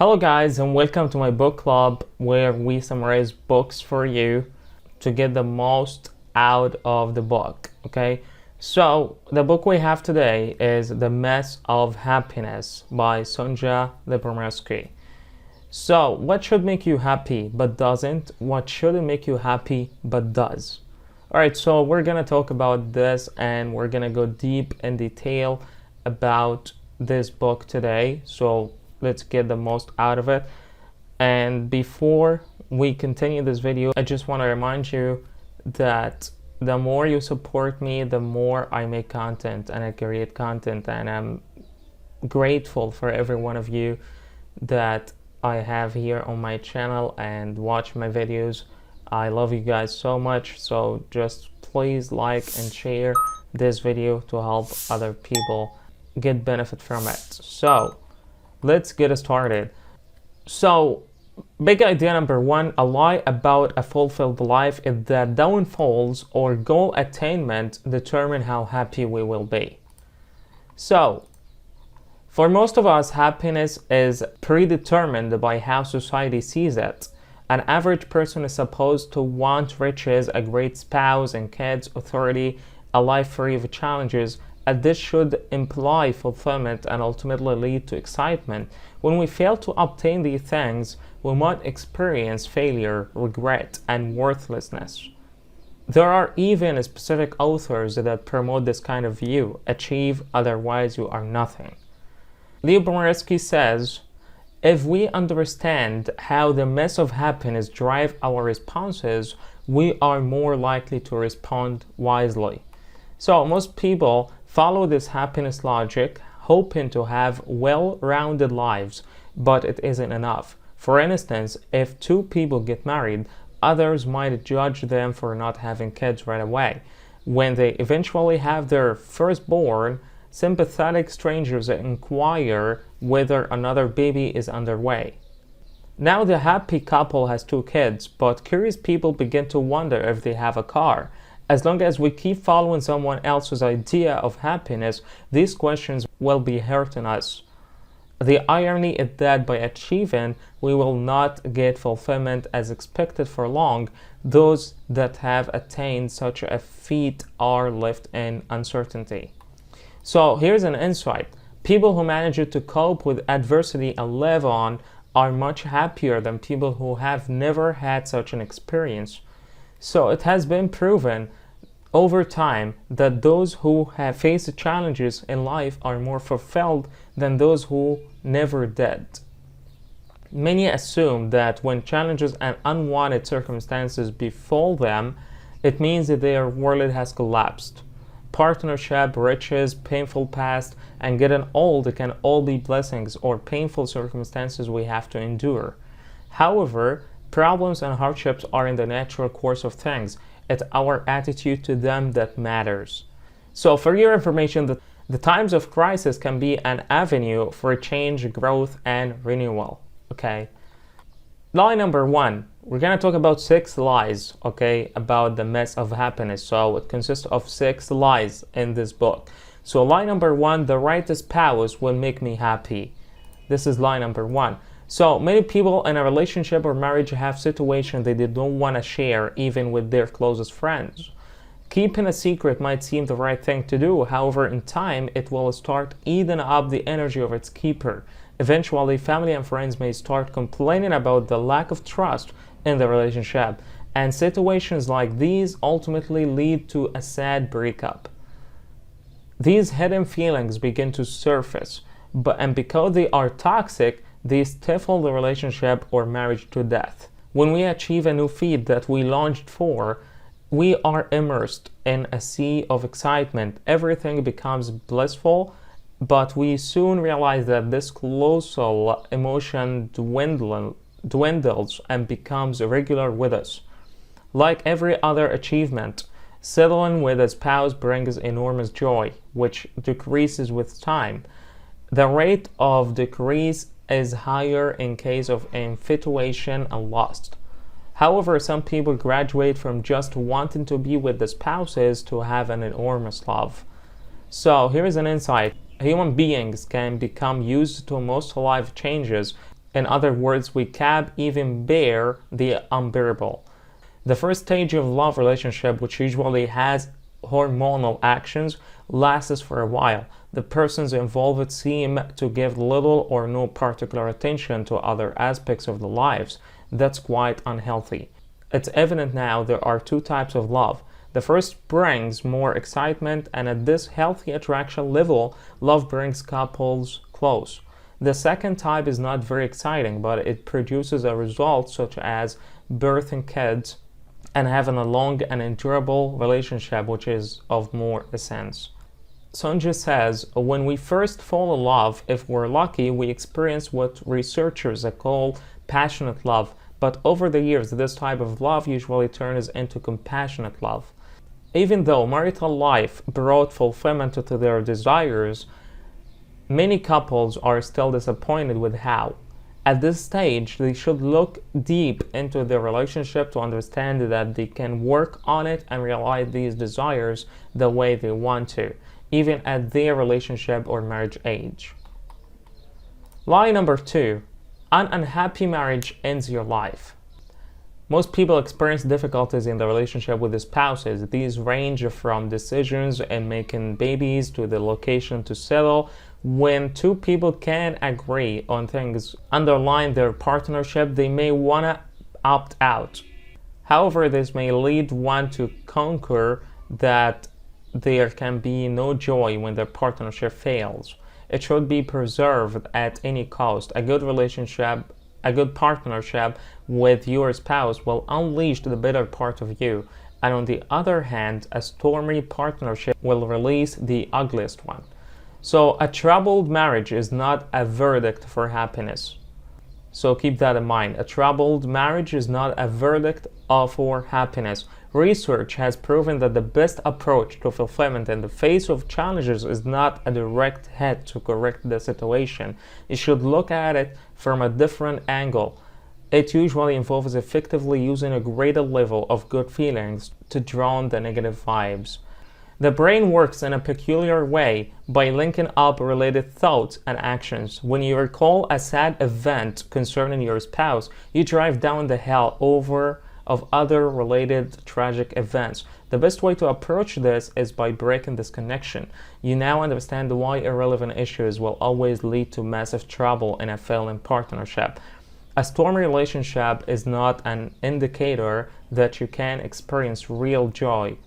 Hello guys, and welcome to my book club where we summarize books for you to get the most out of the book. Okay, so the book we have today is The Mess of Happiness by Sonja Lyubomirsky. So what should make you happy but doesn't? What shouldn't make you happy but does? Alright, so we're gonna talk about this and we're gonna go deep in detail about this book today. So let's get the most out of it. And before we continue this video, I just want to remind you that the more you support me, the more I make content and I create content, and I'm grateful for every one of you that I have here on my channel and watch my videos. I love you guys so much, so just please like and share this video to help other people get benefit from it. So let's get started. So, big idea number one, a lie about a fulfilled life is that downfalls or goal attainment determine how happy we will be. So, for most of us, happiness is predetermined by how society sees it. An average person is supposed to want riches, a great spouse and kids, authority, a life free of challenges, and this should imply fulfillment and ultimately lead to excitement. When we fail to obtain these things, we might experience failure, regret, and worthlessness. There are even specific authors that promote this kind of view: achieve, otherwise you are nothing. Lyubomirsky says, if we understand how the mess of happiness drive our responses, we are more likely to respond wisely. So most people follow this happiness logic, hoping to have well-rounded lives, but it isn't enough. For instance, if two people get married, others might judge them for not having kids right away. When they eventually have their firstborn, sympathetic strangers inquire whether another baby is underway. Now the happy couple has 2 kids, but curious people begin to wonder if they have a car. As long as we keep following someone else's idea of happiness, these questions will be hurting us. The irony is that by achieving, we will not get fulfillment as expected for long. Those that have attained such a feat are left in uncertainty. So here's an insight. People who manage to cope with adversity and live on are much happier than people who have never had such an experience. So it has been proven over time that those who have faced challenges in life are more fulfilled than those who never did. Many assume that when challenges and unwanted circumstances befall them, it means that their world has collapsed. Partnership, riches, painful past, and getting old can all be blessings or painful circumstances we have to endure. However, problems and hardships are in the natural course of things. It's our attitude to them that matters. So for your information, the times of crisis can be an avenue for change, growth, and renewal. Okay. Lie number one. We're going to talk about 6 lies, okay, about the mess of happiness. So it consists of 6 lies in this book. So lie number 1, the right spouse will make me happy. This is lie number 1. So many people in a relationship or marriage have situations they don't want to share even with their closest friends. Keeping a secret might seem the right thing to do. However, in time, it will start eating up the energy of its keeper. Eventually, family and friends may start complaining about the lack of trust in the relationship. And situations like these ultimately lead to a sad breakup. These hidden feelings begin to surface, and because they are toxic, they stifle the relationship or marriage to death. When we achieve a new feat that we longed for, we are immersed in a sea of excitement. Everything becomes blissful, but we soon realize that this colossal emotion dwindles and becomes regular with us. Like every other achievement, settling with a spouse brings enormous joy, which decreases with time. The rate of decrease is higher in case of infatuation and lust. However, some people graduate from just wanting to be with the spouses to have an enormous love. So here's an insight. Human beings can become used to most life changes In other words, we can't even bear the unbearable. The first stage of love relationship, which usually has hormonal actions, lasts for a while. The persons involved seem to give little or no particular attention to other aspects of their lives. That's quite unhealthy. It's evident now there are two types of love. The first brings more excitement, and at this healthy attraction level, love brings couples close. The second type is not very exciting, but it produces a result such as birthing kids and having a long and endurable relationship, which is of more essence. Sonja says, when we first fall in love, if we're lucky, we experience what researchers call passionate love. But over the years, this type of love usually turns into compassionate love. Even though marital life brought fulfillment to their desires, many couples are still disappointed with how. At this stage, they should look deep into their relationship to understand that they can work on it and realize these desires the way they want to, even at their relationship or marriage age. Lie number 2. An unhappy marriage ends your life. Most people experience difficulties in the relationship with their spouses. These range from decisions in making babies to the location to settle. When two people can agree on things underlying their partnership, they may want to opt out. However, this may lead one to concur that there can be no joy when their partnership fails. It should be preserved at any cost. A good relationship, a good partnership with your spouse will unleash the better part of you. And on the other hand, a stormy partnership will release the ugliest one. So a troubled marriage is not a verdict for happiness. So keep that in mind. A troubled marriage is not a verdict for happiness. Research has proven that the best approach to fulfillment in the face of challenges is not a direct hit to correct the situation. You should look at it from a different angle. It usually involves effectively using a greater level of good feelings to drown the negative vibes. The brain works in a peculiar way by linking up related thoughts and actions. When you recall a sad event concerning your spouse, you drive down the hell over of other related tragic events. The best way to approach this is by breaking this connection. You now understand why irrelevant issues will always lead to massive trouble in a failing partnership. A stormy relationship is not an indicator that you can experience real joy.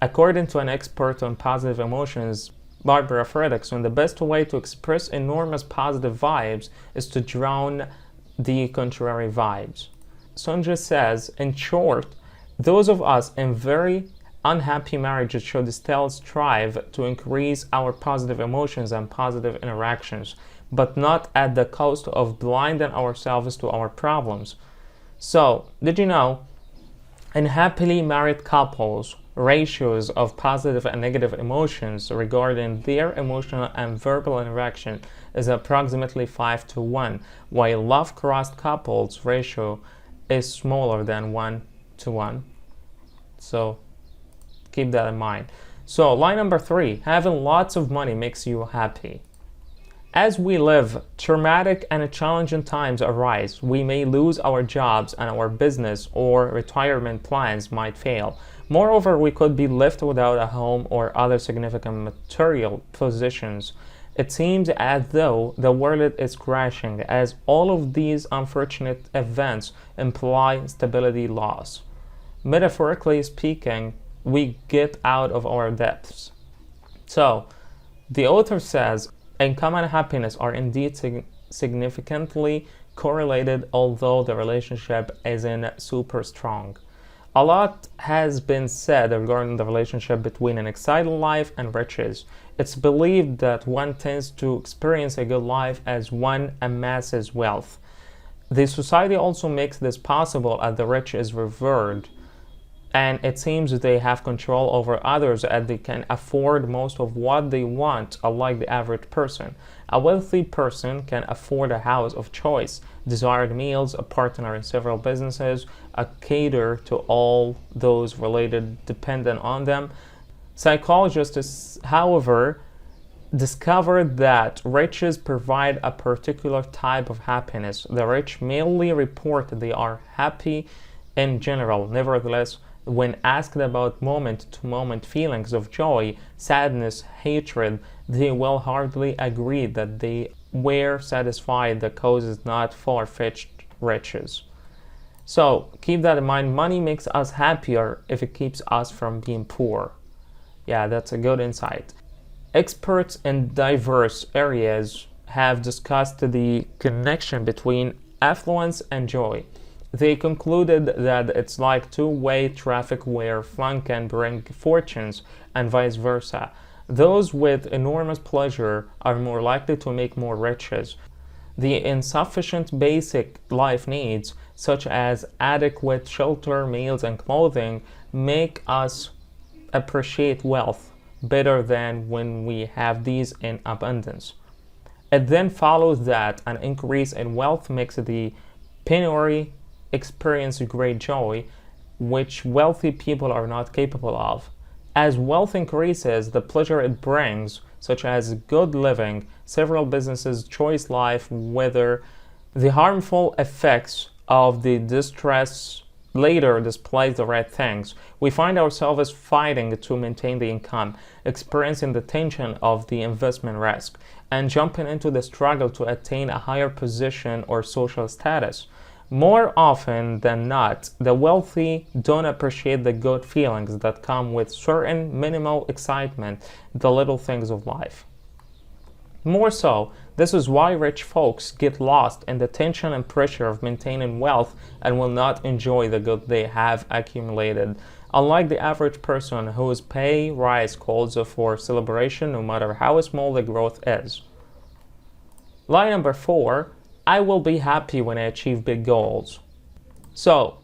According to an expert on positive emotions, Barbara Fredrickson, the best way to express enormous positive vibes is to drown the contrary vibes. Sonja says, in short, those of us in very unhappy marriages should still strive to increase our positive emotions and positive interactions, but not at the cost of blinding ourselves to our problems. So, did you know, in happily married couples, ratios of positive and negative emotions regarding their emotional and verbal interaction is approximately 5-1, while love-crossed couples ratio is smaller than 1-1. So keep that in mind. So line number 3, having lots of money makes you happy. As we live, traumatic and challenging times arise. We may lose our jobs and our business or retirement plans might fail. Moreover, we could be left without a home or other significant material possessions. It seems as though the world is crashing, as all of these unfortunate events imply stability loss. Metaphorically speaking, we get out of our depths. So, the author says, income and happiness are indeed significantly correlated, although the relationship isn't super strong. A lot has been said regarding the relationship between an exciting life and riches. It's believed that one tends to experience a good life as one amasses wealth. The society also makes this possible as the rich is revered, and it seems they have control over others as they can afford most of what they want, unlike the average person. A wealthy person can afford a house of choice, desired meals, a partner in several businesses, a cater to all those related dependent on them. Psychologists, however, discovered that riches provide a particular type of happiness. The rich merely report they are happy in general. Nevertheless, when asked about moment-to-moment feelings of joy, sadness, hatred, they will hardly agree that they were satisfied. The cause is not far-fetched riches. So keep that in mind. Money makes us happier if it keeps us from being poor. Yeah, that's a good insight. Experts in diverse areas have discussed the connection between affluence and joy. They concluded that it's like two-way traffic where fun can bring fortunes and vice versa. Those with enormous pleasure are more likely to make more riches. The insufficient basic life needs, such as adequate shelter, meals, and clothing, make us appreciate wealth better than when we have these in abundance. It then follows that an increase in wealth makes the penury experience great joy, which wealthy people are not capable of. As wealth increases, the pleasure it brings, such as good living, several businesses, choice life, whether the harmful effects of the distress later displays the right things. We find ourselves fighting to maintain the income, experiencing the tension of the investment risk, and jumping into the struggle to attain a higher position or social status. More often than not, the wealthy don't appreciate the good feelings that come with certain minimal excitement, the little things of life. More so, this is why rich folks get lost in the tension and pressure of maintaining wealth and will not enjoy the good they have accumulated, unlike the average person whose pay rise calls for celebration no matter how small the growth is. Lie number 4, I will be happy when I achieve big goals. So,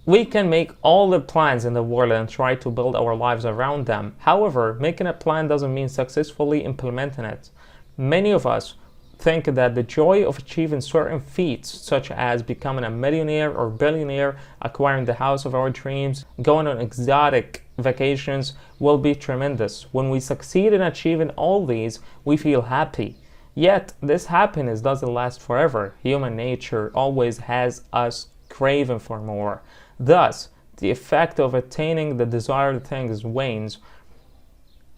we can make all the plans in the world and try to build our lives around them. However, making a plan doesn't mean successfully implementing it. Many of us think that the joy of achieving certain feats, such as becoming a millionaire or billionaire, acquiring the house of our dreams, going on exotic vacations, will be tremendous. When we succeed in achieving all these, we feel happy. Yet, this happiness doesn't last forever. Human nature always has us craving for more. Thus, the effect of attaining the desired things wanes.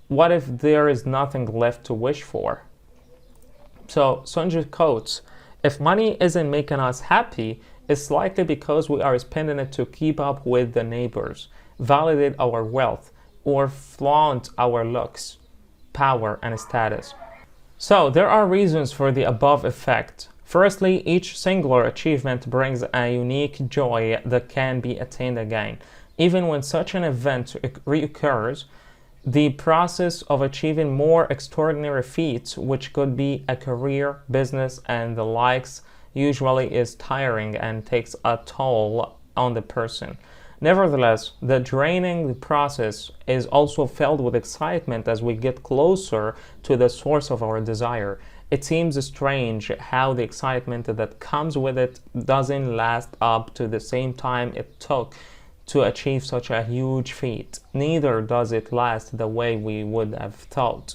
What if there is nothing left to wish for? So, Sonja quotes, if money isn't making us happy, it's likely because we are spending it to keep up with the neighbors, validate our wealth, or flaunt our looks, power, and status. So, there are reasons for the above effect. Firstly, each singular achievement brings a unique joy that can be attained again. Even when such an event reoccurs, the process of achieving more extraordinary feats, which could be a career, business, and the likes, usually is tiring and takes a toll on the person. Nevertheless, the draining process is also filled with excitement as we get closer to the source of our desire. It seems strange how the excitement that comes with it doesn't last up to the same time it took to achieve such a huge feat. Neither does it last the way we would have thought.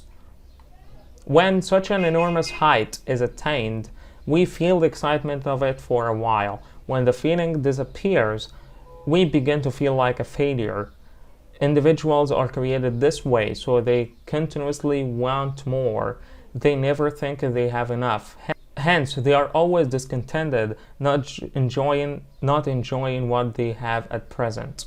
When such an enormous height is attained, we feel the excitement of it for a while. When the feeling disappears, we begin to feel like a failure. Individuals are created this way, so they continuously want more. They never think they have enough. Hence, they are always discontented, not enjoying what they have at present.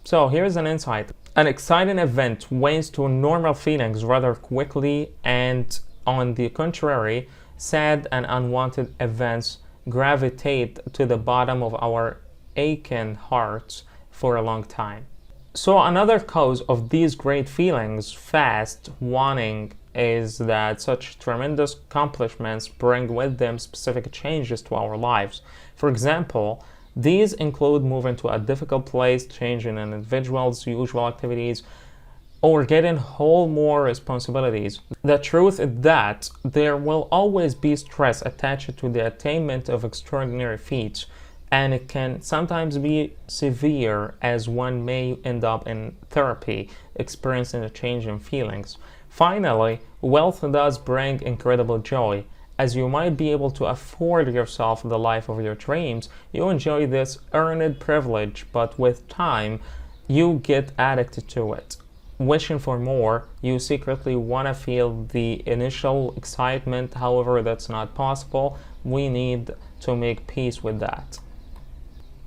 So here's an insight. An exciting event wanes to normal feelings rather quickly, and on the contrary, sad and unwanted events gravitate to the bottom of our aching hearts for a long time. So another cause of these great feelings, fast wanting, is that such tremendous accomplishments bring with them specific changes to our lives. For example, these include moving to a difficult place, changing an individual's usual activities, or getting whole more responsibilities. The truth is that there will always be stress attached to the attainment of extraordinary feats, and it can sometimes be severe, as one may end up in therapy, experiencing a change in feelings. Finally, wealth does bring incredible joy. As you might be able to afford yourself the life of your dreams, you enjoy this earned privilege, but with time, you get addicted to it. Wishing for more, you secretly want to feel the initial excitement, however, that's not possible. We need to make peace with that.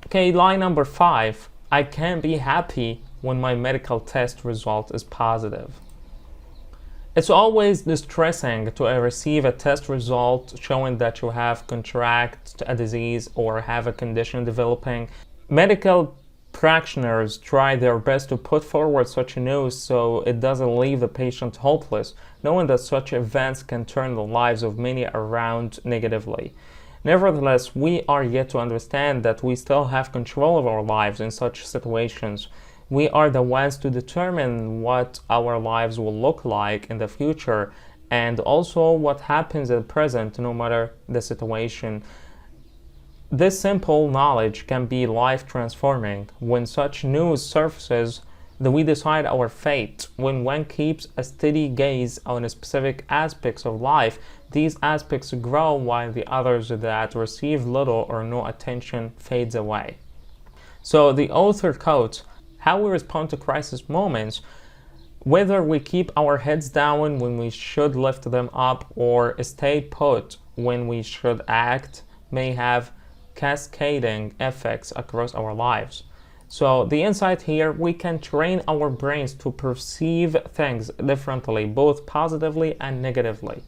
Okay, lie number 5. I can't be happy when my medical test result is positive. It's always distressing to receive a test result showing that you have contracted a disease or have a condition developing. Medical practitioners try their best to put forward such news so it doesn't leave the patient hopeless, knowing that such events can turn the lives of many around negatively. Nevertheless, we are yet to understand that we still have control of our lives in such situations. We are the ones to determine what our lives will look like in the future and also what happens at present, no matter the situation. This simple knowledge can be life-transforming. When such news surfaces, we decide our fate. When one keeps a steady gaze on specific aspects of life, these aspects grow while the others that receive little or no attention fades away. So the author quotes, how we respond to crisis moments, whether we keep our heads down when we should lift them up or stay put when we should act, may have cascading effects across our lives. So the insight here, we can train our brains to perceive things differently, both positively and negatively.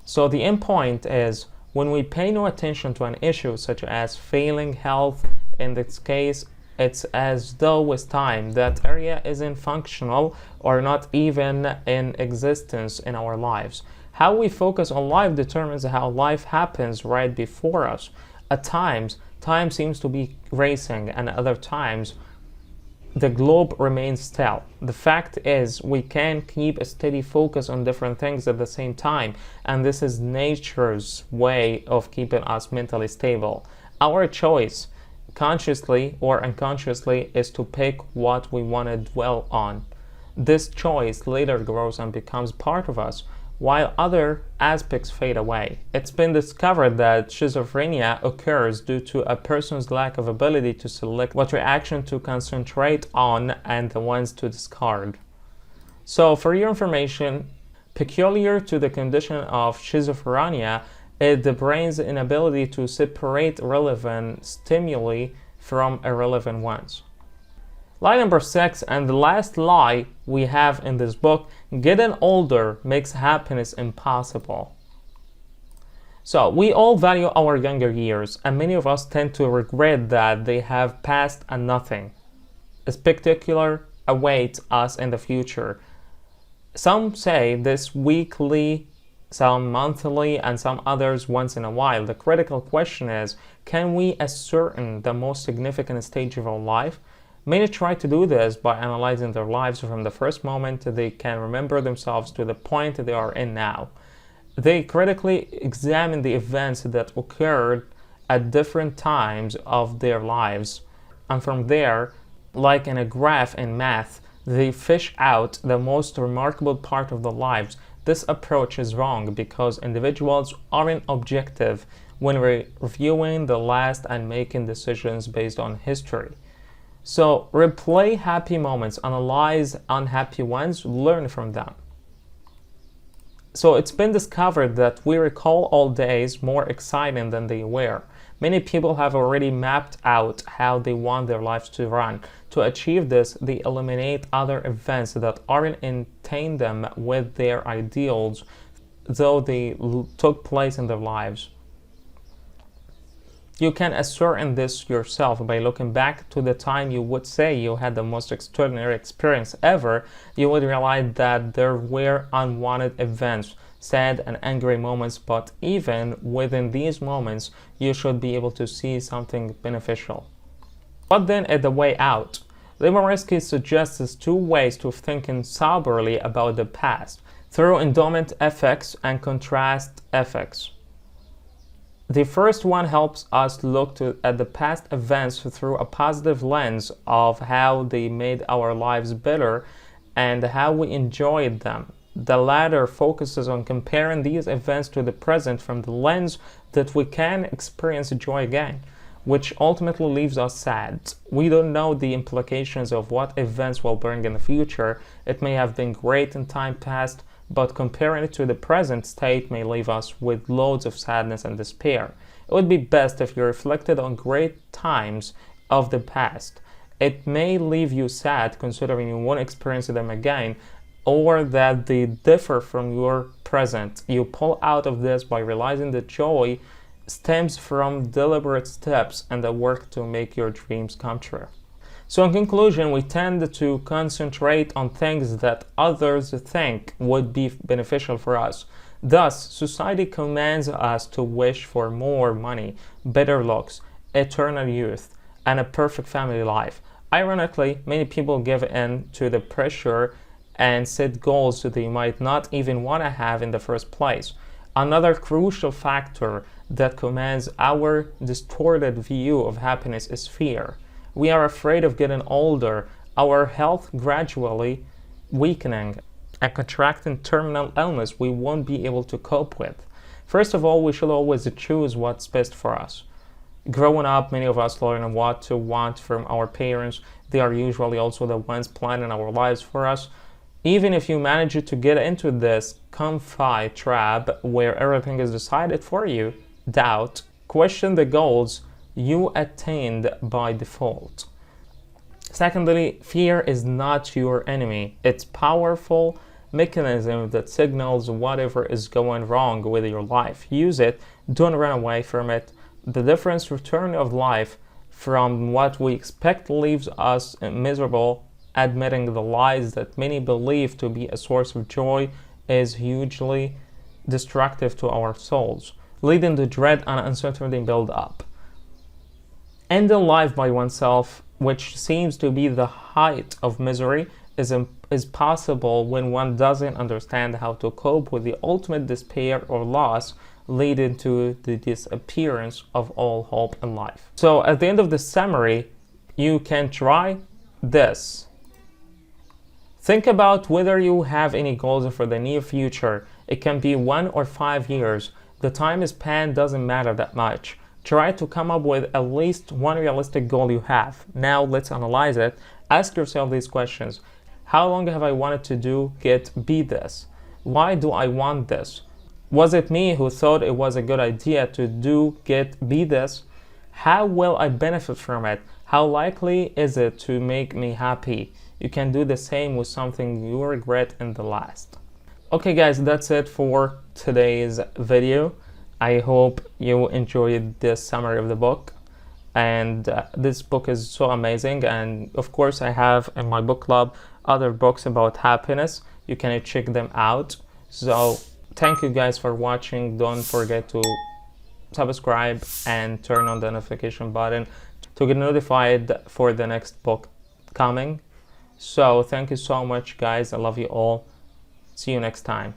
So the end point is, when we pay no attention to an issue such as failing health, in this case, it's as though with time that area isn't functional or not even in existence in our lives. How we focus on life determines how life happens right before us. At times, time seems to be racing, and at other times, the globe remains still. The fact is, we can keep a steady focus on different things at the same time, and this is nature's way of keeping us mentally stable. Our choice, consciously or unconsciously, is to pick what we want to dwell on. This choice later grows and becomes part of us, while other aspects fade away. It's been discovered that schizophrenia occurs due to a person's lack of ability to select what reaction to concentrate on and the ones to discard. So for your information, peculiar to the condition of schizophrenia is the brain's inability to separate relevant stimuli from irrelevant ones. Lie number 6, and the last lie we have in this book, getting older makes happiness impossible. So we all value our younger years, and many of us tend to regret that they have passed and nothing spectacular awaits us in the future. Some say this weekly, some monthly, and some others once in a while. The critical question is, can we ascertain the most significant stage of our life? Many try to do this by analyzing their lives from the first moment they can remember themselves to the point they are in now. They critically examine the events that occurred at different times of their lives, and from there, like in a graph in math, they fish out the most remarkable part of their lives. This approach is wrong because individuals aren't objective when reviewing the last and making decisions based on history. So replay happy moments, analyze unhappy ones, learn from them. So it's been discovered that we recall all days more exciting than they were. Many people have already mapped out how they want their lives to run. To achieve this, they eliminate other events that aren't in tandem with their ideals, though they took place in their lives. You can ascertain this yourself by looking back to the time you would say you had the most extraordinary experience ever. You would realize that there were unwanted events, sad and angry moments, but even within these moments, you should be able to see something beneficial. What then is the way out? Lyubomirsky suggests 2 ways to thinking soberly about the past, through endowment effects and contrast effects. The first one helps us look at the past events through a positive lens of how they made our lives better and how we enjoyed them. The latter focuses on comparing these events to the present from the lens that we can experience joy again, which ultimately leaves us sad. We don't know the implications of what events will bring in the future. It may have been great in time past, but comparing it to the present state may leave us with loads of sadness and despair. It would be best if you reflected on great times of the past. It may leave you sad considering you won't experience them again, or that they differ from your present. You pull out of this by realizing that joy stems from deliberate steps and the work to make your dreams come true. So in conclusion, we tend to concentrate on things that others think would be beneficial for us. Thus, society commands us to wish for more money, better looks, eternal youth, and a perfect family life. Ironically, many people give in to the pressure and set goals that they might not even want to have in the first place. Another crucial factor that commands our distorted view of happiness is fear. We are afraid of getting older, our health gradually weakening, and contracting terminal illness we won't be able to cope with. First of all, we should always choose what's best for us. Growing up, many of us learn what to want from our parents. They are usually also the ones planning our lives for us. Even if you manage to get into this comfy trap where everything is decided for you, doubt, question the goals you attained by default. Secondly, fear is not your enemy. It's a powerful mechanism that signals whatever is going wrong with your life. Use it, don't run away from it. The different return of life from what we expect leaves us miserable. Admitting the lies that many believe to be a source of joy is hugely destructive to our souls, leading to dread and uncertainty build up. Ending life by oneself, which seems to be the height of misery, is possible when one doesn't understand how to cope with the ultimate despair or loss, leading to the disappearance of all hope in life. So at the end of the summary, you can try this. Think about whether you have any goals for the near future. It can be 1 or 5 years. The time span doesn't matter that much. Try to come up with at least one realistic goal you have. Now let's analyze it. Ask yourself these questions. How long have I wanted to be this? Why do I want this? Was it me who thought it was a good idea to be this? How will I benefit from it? How likely is it to make me happy? You can do the same with something you regret in the last. Okay guys, that's it for today's video. I hope you enjoyed this summary of the book. And this book is so amazing. And of course I have in my book club other books about happiness. You can check them out. So thank you guys for watching. Don't forget to subscribe and turn on the notification button to get notified for the next book coming. So thank you so much guys. I love you all. See you next time.